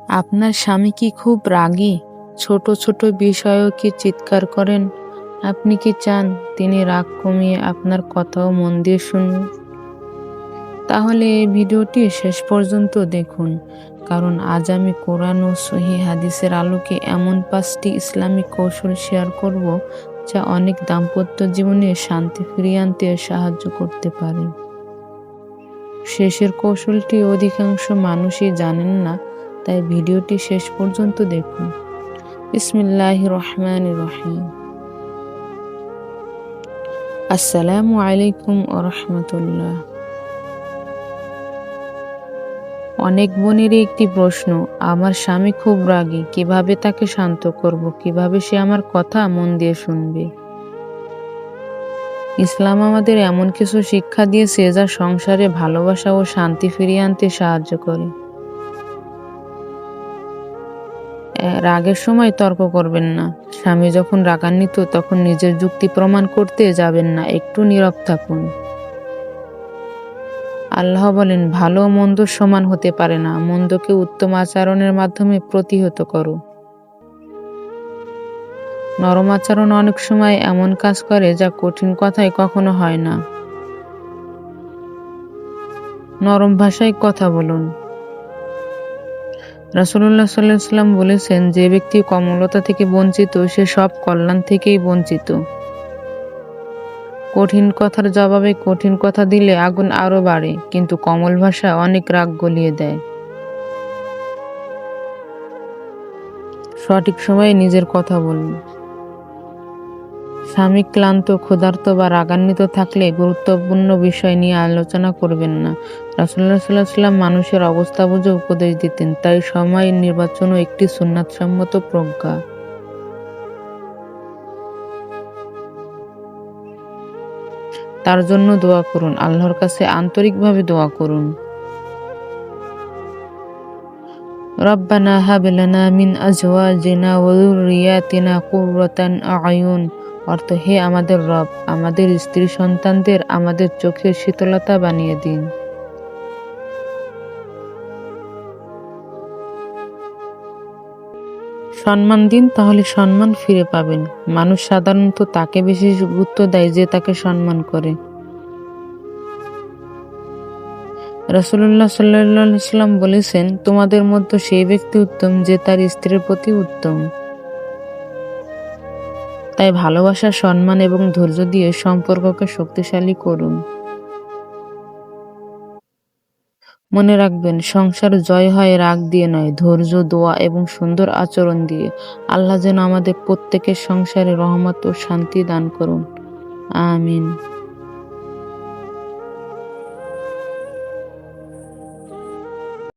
আপনার স্বামী কি খুব রাগী? ছোট ছোট বিষয়েও কি চিৎকার করেন? আপনি কি চান তিনি রাগ কমিয়ে আপনার কথাও মন দিয়ে শুনুন? তাহলে এই ভিডিওটি শেষ পর্যন্ত দেখুন, কারণ আজ আমি কোরআন ও সহিহ হাদিসের আলোকে এমন 5টি ইসলামিক কৌশল শেয়ার করব যা অনেক দাম্পত্য জীবনে শান্তি ফিরিয়ে আনতে সাহায্য করতে পারে। শেষের কৌশলটি অধিকাংশ মানুষই জানেন না, তাই ভিডিওটি শেষ পর্যন্ত দেখুন। বিসমিল্লাহির রহমানির রহিম। আসসালামু আলাইকুম ওয়া রাহমাতুল্লাহ। অনেক বোনেরই একটি প্রশ্ন, আমার স্বামী খুব রাগী, কিভাবে তাকে শান্ত করব, কিভাবে সে আমার কথা মন দিয়ে শুনবে? ইসলাম আমাদের এমন কিছু শিক্ষা দিয়েছে যা সংসারে ভালোবাসা ও শান্তি ফিরিয়ে আনতে সাহায্য করে। রাগের সময় তর্ক করবেন না। স্বামী যখন রাগান্বিত তখন নিজের যুক্তি প্রমাণ করতে যাবেন না, একটু নীরব থাকুন। আল্লাহ বলেন, ভালো ও মন্দ সমান হতে পারে না, মন্দকে উত্তম আচরণের মাধ্যমে প্রতিহত করো। নরম আচরণ অনেক সময় এমন কাজ করে যা কঠিন কথায় কখনো হয় না। নরম ভাষায় কথা বলুন। রাসূলুল্লাহ সাল্লাল্লাহু আলাইহি ওয়াসাল্লাম বলেছেন, যে ব্যক্তি কোমলতা থেকে বঞ্চিত সে সব কল্যাণ থেকেই বঞ্চিত। কঠিন কথার জবাবে কঠিন কথা দিলে আগুন আরো বাড়ে, কিন্তু কোমল ভাষা অনেক রাগ গলিয়ে দেয়। সঠিক সময়ে নিজের কথা বলুন। স্বামী ক্লান্ত, ক্ষুধার্ত বা রাগান্বিত থাকলে গুরুত্বপূর্ণ বিষয় নিয়ে আলোচনা করবেন না। রাসূলুল্লাহ সাল্লাল্লাহু আলাইহি ওয়াসাল্লাম মানুষের অবস্থা বুঝে উপদেশ দিতেন, তাই সময় নির্বাচনও একটি সুন্নাতসম্মত প্রজ্ঞা। তার জন্য দোয়া করুন, আল্লাহর কাছে আন্তরিকভাবে দোয়া করুন। রব্বানা হাব লানা মিন আজওয়াজিনা ওয়া যুররিয়াতিনা কুররাতান আ'য়ুন, অর্থ হে আমাদের রব, আমাদের স্ত্রী সন্তানদের আমাদের চোখের শীতলতা বানিয়ে দিন। সম্মান দিন, তাহলে সম্মান ফিরে পাবেন। মানুষ সাধারণত তাকে বেশি গুরুত্ব দেয় যে তাকে সম্মান করে। রাসূলুল্লাহ সাল্লাল্লাহু আলাইহি ওয়াসাল্লাম বলেছেন, তোমাদের মধ্যে সেই ব্যক্তি উত্তম যে তার স্ত্রীর প্রতি উত্তম। তাই ভালোবাসা, সম্মান এবং ধৈর্য দিয়ে সম্পর্ককে শক্তিশালী করুন। মনে রাখবেন, সংসার জয় হয় রাগ দিয়ে নয়, ধৈর্য, দোয়া এবং সুন্দর আচরণ দিয়ে। আল্লাহ যেন আমাদের প্রত্যেকের সংসারে রহমত ও শান্তি দান করুন। আমিন।